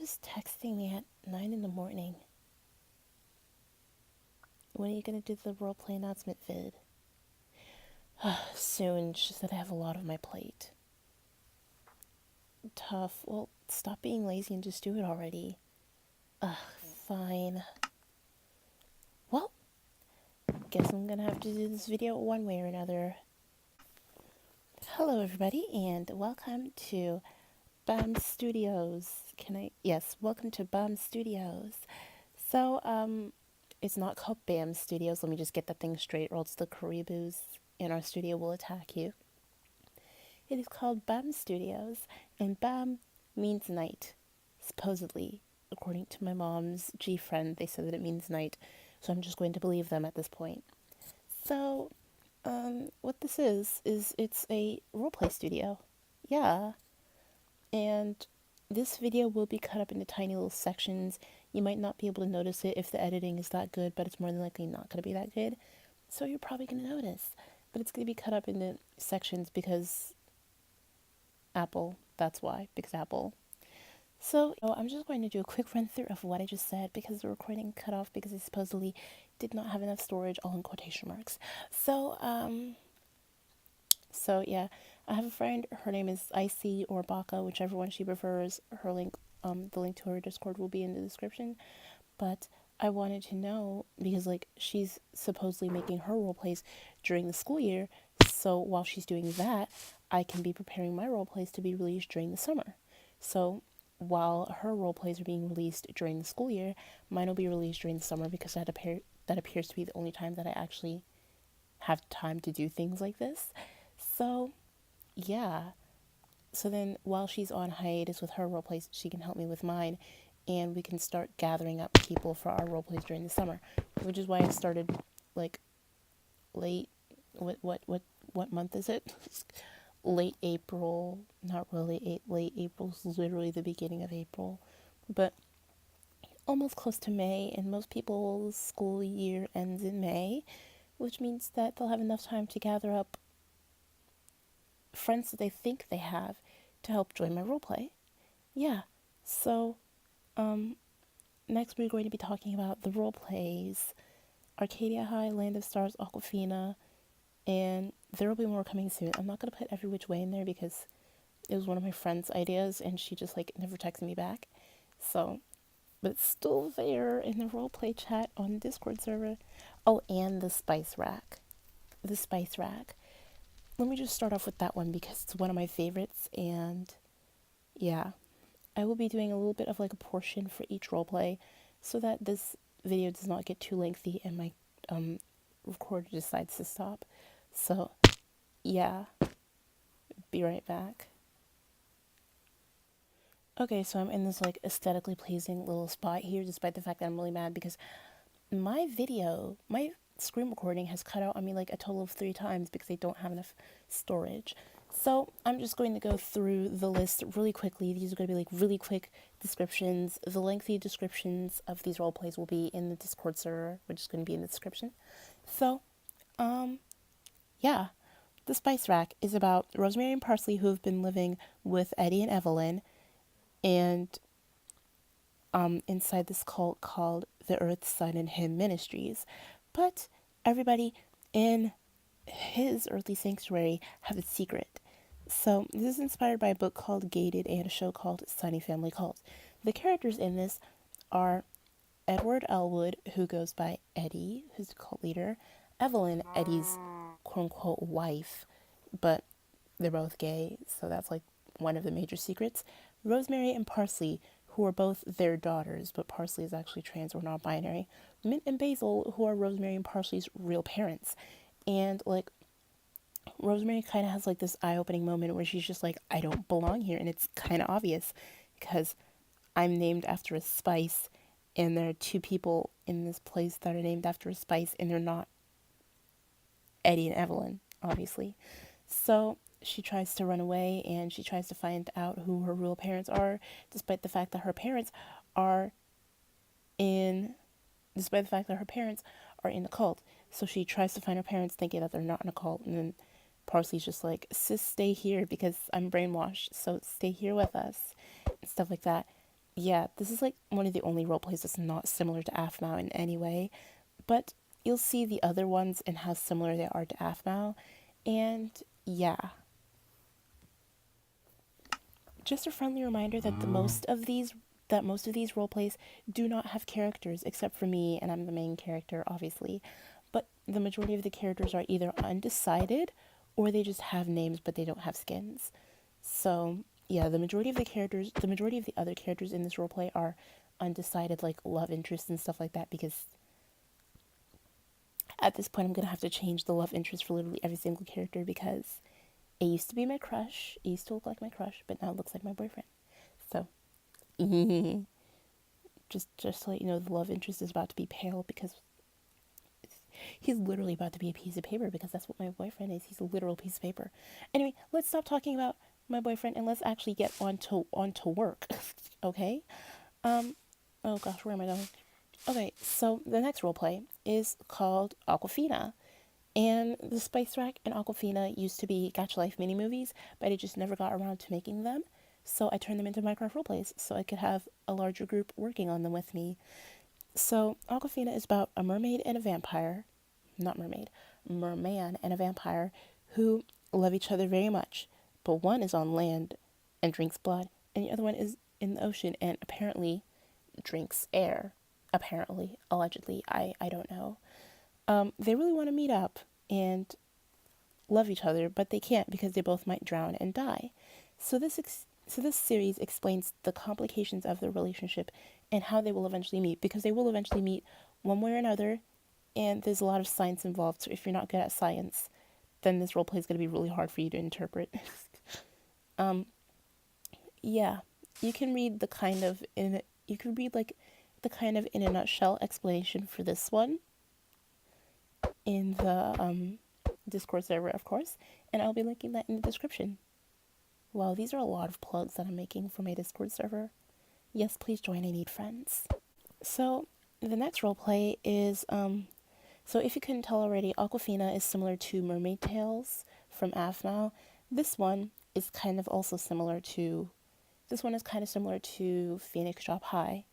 just texting me at 9 in the morning. When are you gonna do the roleplay announcement vid? Soon, she said I have a lot on my plate. Tough. Well, stop being lazy and just do it already. Fine. Well, guess I'm gonna have to do this video one way or another. Hello everybody and welcome to BAM Studios. Yes, welcome to BAM Studios. So, it's not called BAM Studios. Let me just get that thing straight, or else the Caribous in our studio will attack you. It is called BAM Studios, and BAM means night, supposedly. According to my mom's G-friend, they said that it means night, so I'm just going to believe them at this point. So, what this is it's a roleplay studio. Yeah. And this video will be cut up into tiny little sections. You might not be able to notice it if the editing is that good, but it's more than likely not going to be that good. So you're probably going to notice. But it's going to be cut up into sections because Apple. That's why. Because Apple. So I'm just going to do a quick run through of what I just said because the recording cut off because it supposedly did not have enough storage, all in quotation marks. So yeah, I have a friend, her name is Icy or Baka, whichever one she prefers. Her link, the link to her Discord will be in the description. But I wanted to know because she's supposedly making her role plays during the school year, so while she's doing that, I can be preparing my role plays to be released during the summer. So while her role plays are being released during the school year, mine will be released during the summer because that appears to be the only time that I actually have time to do things like this. So yeah. So then while she's on hiatus with her role plays, she can help me with mine, and we can start gathering up people for our role plays during the summer, which is why I started late. What month is it? Late April. Not really late April. Is literally the beginning of April, but almost close to May. And most people's school year ends in May, which means that they'll have enough time to gather up friends that they think they have to help join my roleplay. Yeah. So, next we're going to be talking about the roleplays, Arcadia High, Land of Stars, Aquafina, and there will be more coming soon. I'm not going to put every which way in there because it was one of my friend's ideas and she just never texted me back. So, but it's still there in the roleplay chat on the Discord server. Oh, and the spice rack. The spice rack. Let me just start off with that one because it's one of my favorites, and yeah, I will be doing a little bit of a portion for each roleplay so that this video does not get too lengthy and my recorder decides to stop. So yeah, be right back. Okay, so I'm in this aesthetically pleasing little spot here despite the fact that I'm really mad because my screen recording has cut out on me a total of 3 times because they don't have enough storage. So I'm just going to go through the list really quickly. These are going to be really quick descriptions. The lengthy descriptions of these role plays will be in the Discord server, which is going to be in the description. So, yeah. The Spice Rack is about Rosemary and Parsley, who have been living with Eddie and Evelyn, and inside this cult called the Earth, Sun, and Him Ministries. But everybody in his earthly sanctuary have a secret. So this is inspired by a book called Gated and a show called Sunny Family Cult. The characters in this are Edward Elwood, who goes by Eddie, who's the cult leader, Evelyn, Eddie's quote-unquote wife, but they're both gay, so that's one of the major secrets, Rosemary and Parsley, who are both their daughters, but Parsley is actually trans or non-binary, Mint and Basil, who are Rosemary and Parsley's real parents. And Rosemary kind of has this eye-opening moment where she's just I don't belong here, and it's kind of obvious because I'm named after a spice, and there are 2 people in this place that are named after a spice, and they're not Eddie and Evelyn, obviously. So she tries to run away, and she tries to find out who her real parents are, despite the fact that her parents are in a cult. So she tries to find her parents thinking that they're not in a cult, and then Parsley's just sis, stay here because I'm brainwashed, so stay here with us, and stuff like that. yeah, this is like one of the only role plays that's not similar to Aphmau in any way, but you'll see the other ones and how similar they are to Aphmau. And yeah, just a friendly reminder that most of these role plays do not have characters except for me, and I'm the main character, obviously. But the majority of the characters are either undecided or they just have names but they don't have skins. So yeah, the majority of the other characters in this roleplay are undecided, like love interests and stuff like that. Because at this point, I'm gonna have to change the love interest for literally every single character because it used to be my crush. It used to look like my crush, but now it looks like my boyfriend. So just to let you know, the love interest is about to be pale because he's literally about to be a piece of paper because that's what my boyfriend is. He's a literal piece of paper. Anyway, let's stop talking about my boyfriend and let's actually get onto work. Okay? Oh gosh, where am I going? Okay, so the next role play is called Aquafina. And the Spice Rack and Aquafina used to be Gacha Life mini movies, but I just never got around to making them. So I turned them into Minecraft role plays so I could have a larger group working on them with me. So Aquafina is about a mermaid and a vampire, not mermaid, merman and a vampire who love each other very much. But one is on land and drinks blood, and the other one is in the ocean and apparently drinks air. Apparently, allegedly, I don't know. They really want to meet up and love each other, but they can't because they both might drown and die. So this series explains the complications of their relationship and how they will eventually meet, because they will eventually meet one way or another, and there's a lot of science involved. So if you're not good at science, then this roleplay is going to be really hard for you to interpret. Yeah, you can read you can read like the kind of in a nutshell explanation for this one in the Discord server, of course, and I'll be linking that in the description. Wow, these are a lot of plugs that I'm making for my Discord server. Yes, please join, I need friends. So, the next roleplay is, so if you couldn't tell already, Aquafina is similar to Mermaid Tales from Aphmau. This one is kind of also similar to, this one is kind of similar to Phoenix Drop High.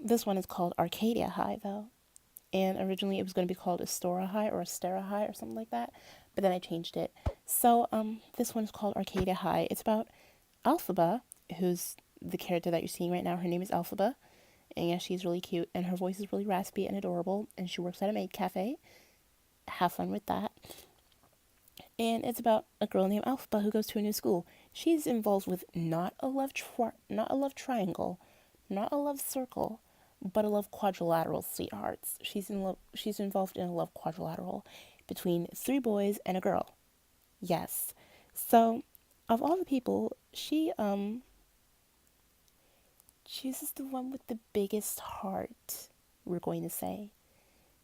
This one is called Arcadia High, though. And originally it was going to be called Astora High or Astera High or something like that, but then I changed it. So this one's called Arcadia High. It's about Alphiba, who's the character that you're seeing right now. Her name is Alphiba, and yeah, she's really cute, and her voice is really raspy and adorable, and she works at a maid cafe. Have fun with that. And it's about a girl named Alphiba who goes to a new school. She's involved with not a love triangle, not a love circle, but a love quadrilateral, sweethearts. She's involved in a love quadrilateral between three boys and a girl. Yes. So, of all the people, she chooses the one with the biggest heart, we're going to say.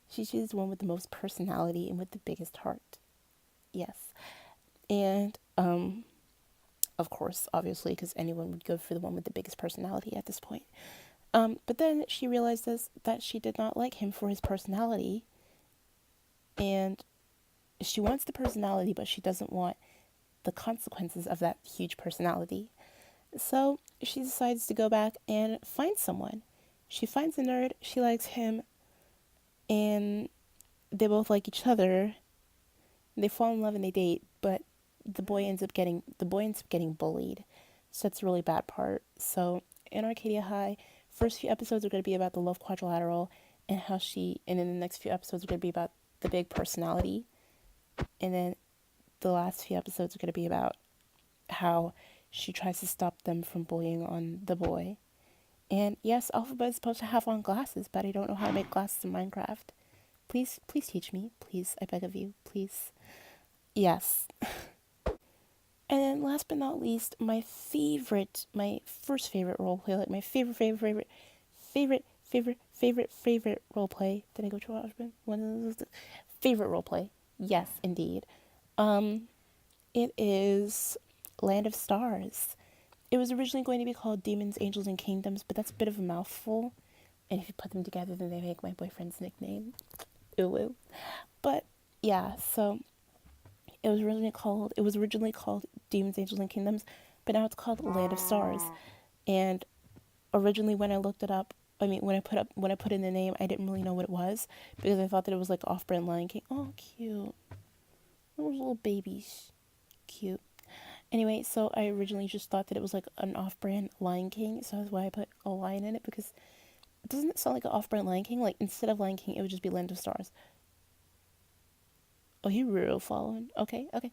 She chooses the one with the most personality and with the biggest heart. Yes. And of course, obviously, because anyone would go for the one with the biggest personality at this point. But then she realizes that she did not like him for his personality, and she wants the personality, but she doesn't want the consequences of that huge personality. So she decides to go back and find someone. She finds a nerd, she likes him, and they both like each other. They fall in love and they date, but the boy ends up getting bullied. So that's a really bad part. So in Arcadia High, first few episodes are going to be about the love quadrilateral and and then the next few episodes are going to be about the big personality. And then the last few episodes are going to be about how she tries to stop them from bullying on the boy. And yes, Alphiba is supposed to have on glasses, but I don't know how to make glasses in Minecraft. Please teach me. Please, I beg of you. Please. Yes. And then last but not least, my first favorite roleplay, like my favorite roleplay. Did I go to husband? One of those favorite roleplay. Yes, indeed. It is Land of Stars. It was originally going to be called Demons, Angels, and Kingdoms, but that's a bit of a mouthful. And if you put them together, then they make my boyfriend's nickname. Ooh. But yeah, so it was originally called Demons, Angels, and Kingdoms, but now it's called Land of Stars. And Originally, when I looked it up, when I put in the name, I didn't really know what it was because I thought that it was like off-brand Lion King. Oh, cute. Those little babies. Cute. Anyway, so I originally just thought that it was like an off-brand Lion King, so that's why I put a lion in it, because doesn't it sound like an off-brand Lion King? Like, instead of Lion King, it would just be Land of Stars. Oh, he real following. Okay, okay.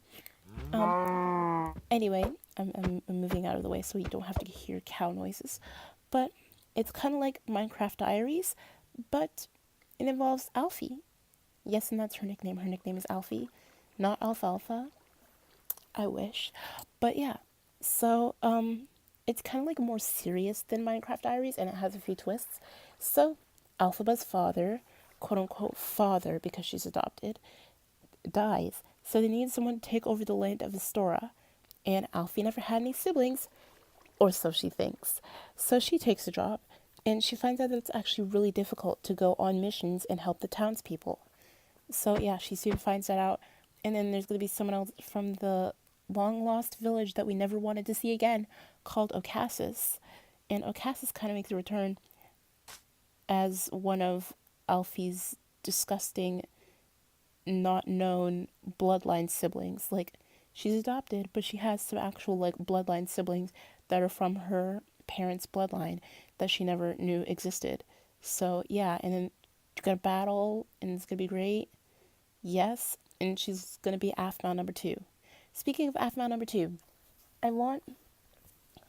Anyway, I'm moving out of the way so you don't have to hear cow noises. But it's kind of like Minecraft Diaries, but it involves Alfie. Yes, and that's her nickname. Her nickname is Alfie, not Alfalfa. I wish. But yeah, so it's kind of like more serious than Minecraft Diaries, and it has a few twists. So Alphiba's father, quote unquote father, because she's adopted, dies. So they need someone to take over the land of Astora. And Alfie never had any siblings, or so she thinks. So she takes the job, and she finds out that it's actually really difficult to go on missions and help the townspeople. So yeah, she soon finds that out. And then there's going to be someone else from the long lost village that we never wanted to see again, called Ocassus. And Ocassus kind of makes a return as one of Alfie's disgusting, not known bloodline siblings. Like, she's adopted, but she has some actual like bloodline siblings that are from her parents' bloodline that she never knew existed. So yeah, and then you're gonna battle, and it's gonna be great. Yes, and she's gonna be AFMAL number 2. Speaking of AFMAL number 2, I want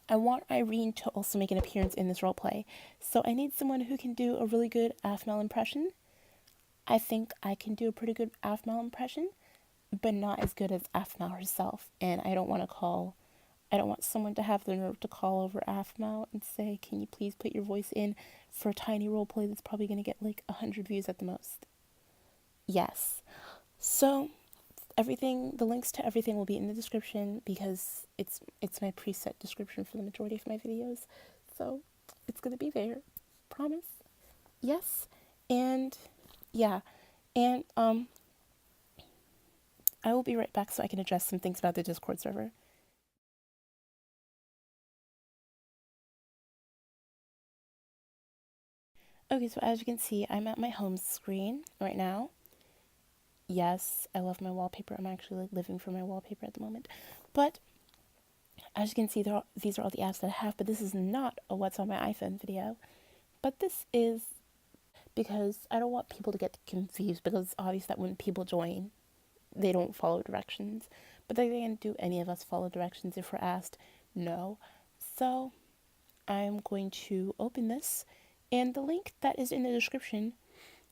I want Irene to also make an appearance in this roleplay. So I need someone who can do a really good AFMAL impression. I think I can do a pretty good AFMAL impression, but not as good as AFMAL herself. And I don't want someone to have the nerve to call over AFMAL and say, "Can you please put your voice in for a tiny roleplay that's probably going to get like 100 views at the most?" Yes. So the links to everything will be in the description, because it's my preset description for the majority of my videos. So it's going to be there. Promise. Yes. And yeah. And I will be right back so I can address some things about the Discord server. Okay, so as you can see, I'm at my home screen right now. Yes, I love my wallpaper. I'm actually like living for my wallpaper at the moment. But as you can see, these are all the apps that I have, but this is not a what's on my iPhone video. But this is because I don't want people to get confused, because it's obvious that when people join, they don't follow directions. But they didn't do any of us follow directions if we're asked? No. So I'm going to open this, and the link that is in the description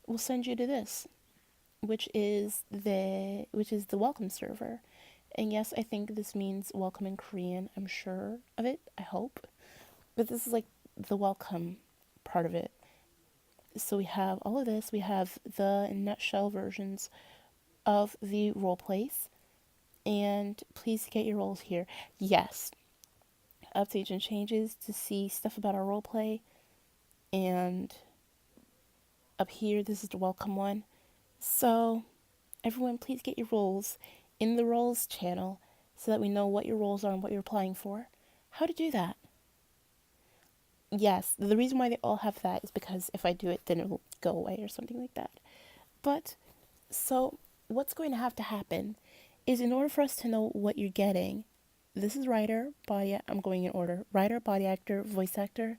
will send you to this, which is the welcome server. And yes, I think this means welcome in Korean. I'm sure of it. I hope. But this is like the welcome part of it. So we have all of this. We have the nutshell versions of the role plays. And please get your roles here. Yes. Updates and changes to see stuff about our role play. And up here, this is the welcome one. So everyone, please get your roles in the roles channel so that we know what your roles are and what you're applying for. How to do that? Yes, the reason why they all have that is because if I do it, then it will go away or something like that. But, so, what's going to have to happen is, in order for us to know what you're getting, this is writer, body, I'm going in order, writer, body actor, voice actor,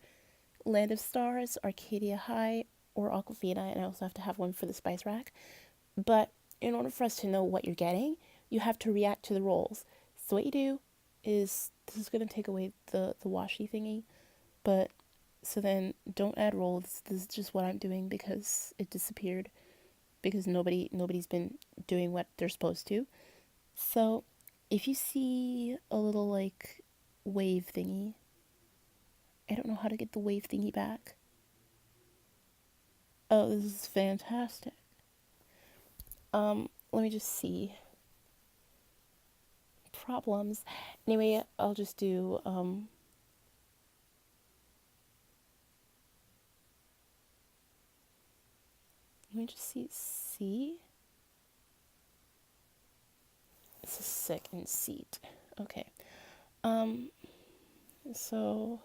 Land of Stars, Arcadia High, or Aquafina, and I also have to have one for the Spice Rack. But in order for us to know what you're getting, you have to react to the roles. So what you do is, this is going to take away the washy thingy, but so then don't add roles. This is just what I'm doing because it disappeared, because nobody's been doing what they're supposed to. So if you see a little like wave thingy, I don't know how to get the wave thingy back. Oh, this is fantastic. Let me just see. Problems. Anyway, I'll just do let me just see. This is second seat. Okay. So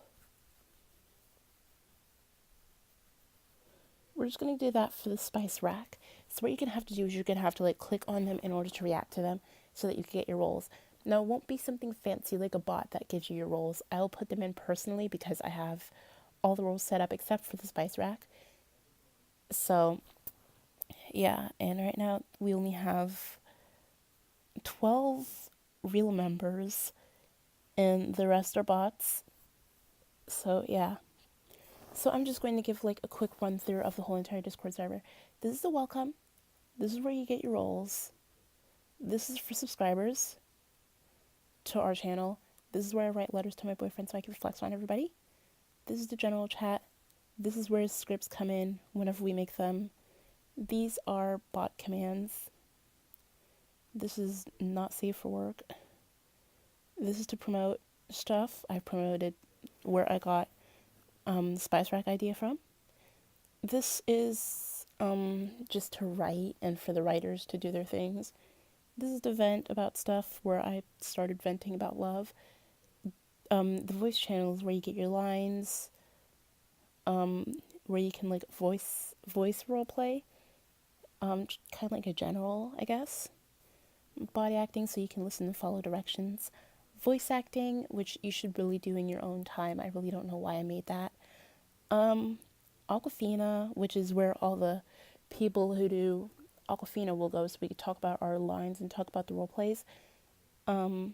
we're just going to do that for the spice rack. So what you're going to have to do is you're going to have to like click on them in order to react to them so that you can get your rolls. Now, it won't be something fancy like a bot that gives you your rolls. I'll put them in personally because I have all the rolls set up except for the spice rack. So, yeah, and right now we only have 12 real members and the rest are bots. So, yeah. So I'm just going to give like a quick run through of the whole entire Discord server. This is the welcome. This is where you get your rolls. This is for subscribers to our channel. This is where I write letters to my boyfriend so I can flex on everybody. This is the general chat. This is where scripts come in whenever we make them. These are bot commands. This is not safe for work. This is to promote stuff. I promoted where I got the Spice Rack idea from. This is just to write and for the writers to do their things. This is to vent about stuff where I started venting about love. The voice channel is where you get your lines, where you can like voice roleplay, kind of like a general, I guess. Body acting, so you can listen and follow directions. Voice acting, which you should really do in your own time. I really don't know why I made that. Aquafina, which is where all the people who do Aquafina will go, so we can talk about our lines and talk about the role plays. All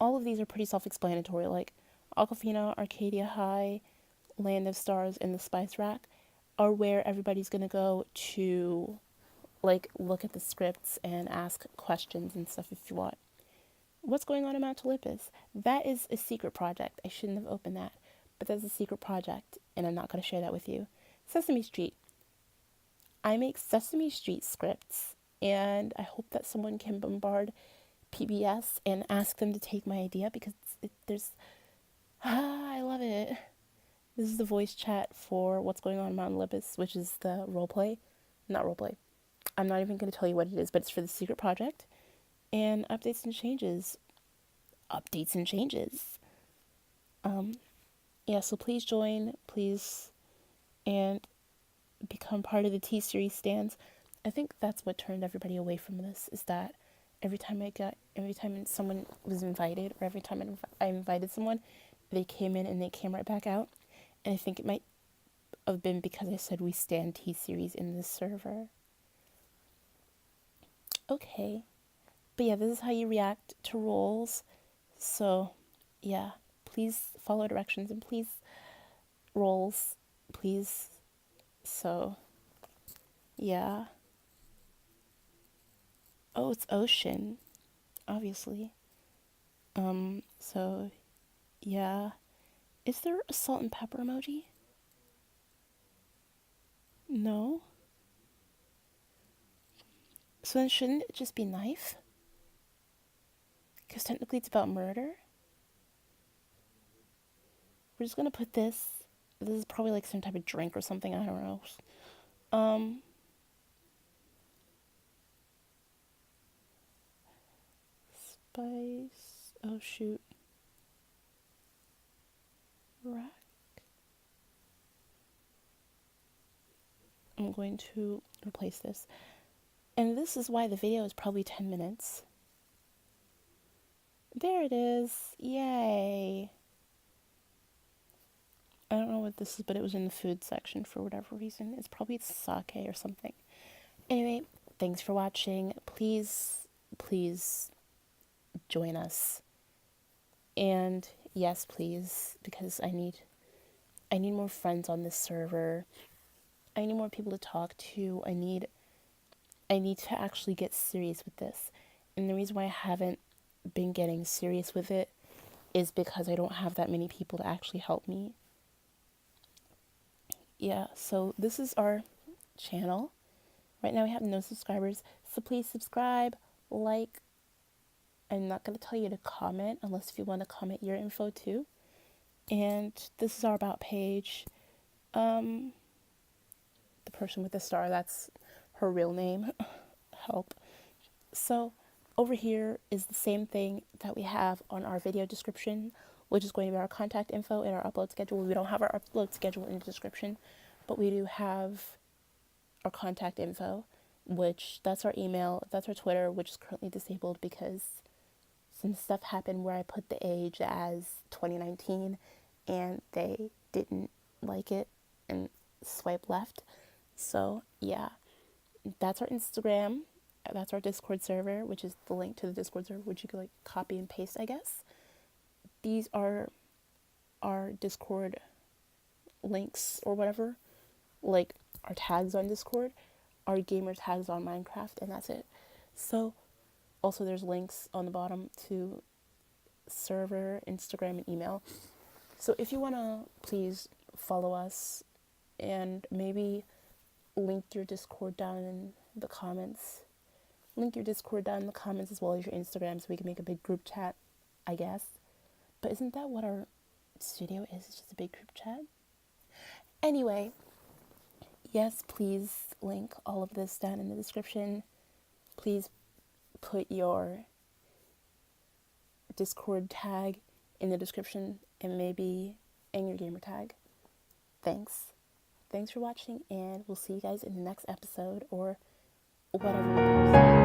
of these are pretty self-explanatory, like Aquafina, Arcadia High, Land of Stars, and the Spice Rack are where everybody's gonna go to like look at the scripts and ask questions and stuff if you want. What's going on in Mount Olympus? That is a secret project. I shouldn't have opened that, but that's a secret project, and I'm not going to share that with you. Sesame Street. I make Sesame Street scripts, and I hope that someone can bombard PBS and ask them to take my idea because I love it. This is the voice chat for What's Going On in Mount Olympus, which is the roleplay. Not roleplay. I'm not even going to tell you what it is, but it's for the secret project. And updates and changes. Yeah, so please join, please, and become part of the T-Series stands. I think that's what turned everybody away from this, is that every time someone was invited, or every time I invited someone, they came in and they came right back out. And I think it might have been because I said we stand T-Series in this server. Okay. But yeah, this is how you react to roles. So, yeah, please follow directions and please roles, please. So, yeah. Oh, it's ocean, obviously. So, yeah. Is there a salt and pepper emoji? No. So then shouldn't it just be knife? Because technically it's about murder. We're just gonna put this. This is probably like some type of drink or something, I don't know. Spice. Oh shoot. Rack. I'm going to replace this. And this is why the video is probably 10 minutes. There it is. Yay. I don't know what this is, but it was in the food section for whatever reason. It's probably sake or something. Anyway, thanks for watching. Please join us. And yes, please, because I need more friends on this server. I need more people to talk to. I need to actually get serious with this. And the reason why I haven't been getting serious with it is because I don't have that many people to actually help me. Yeah, so this is our channel. Right now we have no subscribers, so please subscribe, like. I'm not going to tell you to comment unless if you want to comment your info too. And this is our about page. The person with the star, that's her real name. Help. So over here is the same thing that we have on our video description, which is going to be our contact info and our upload schedule. We don't have our upload schedule in the description, but we do have our contact info, which that's our email, that's our Twitter, which is currently disabled because some stuff happened where I put the age as 2019 and they didn't like it and swipe left. So yeah, that's our Instagram. That's our Discord server, which is the link to the Discord server, which you could like copy and paste, I guess. These are our Discord links or whatever, like our tags on Discord, our gamer tags on Minecraft, and that's it. So also there's links on the bottom to server, Instagram, and email. So if you want to please follow us and maybe link your Discord down in the comments. Link your Discord down in the comments as well as your Instagram so we can make a big group chat, I guess. But isn't that what our studio is? It's just a big group chat. Anyway, yes, please link all of this down in the description. Please put your Discord tag in the description and maybe in your gamer tag. Thanks. Thanks for watching, and we'll see you guys in the next episode or whatever.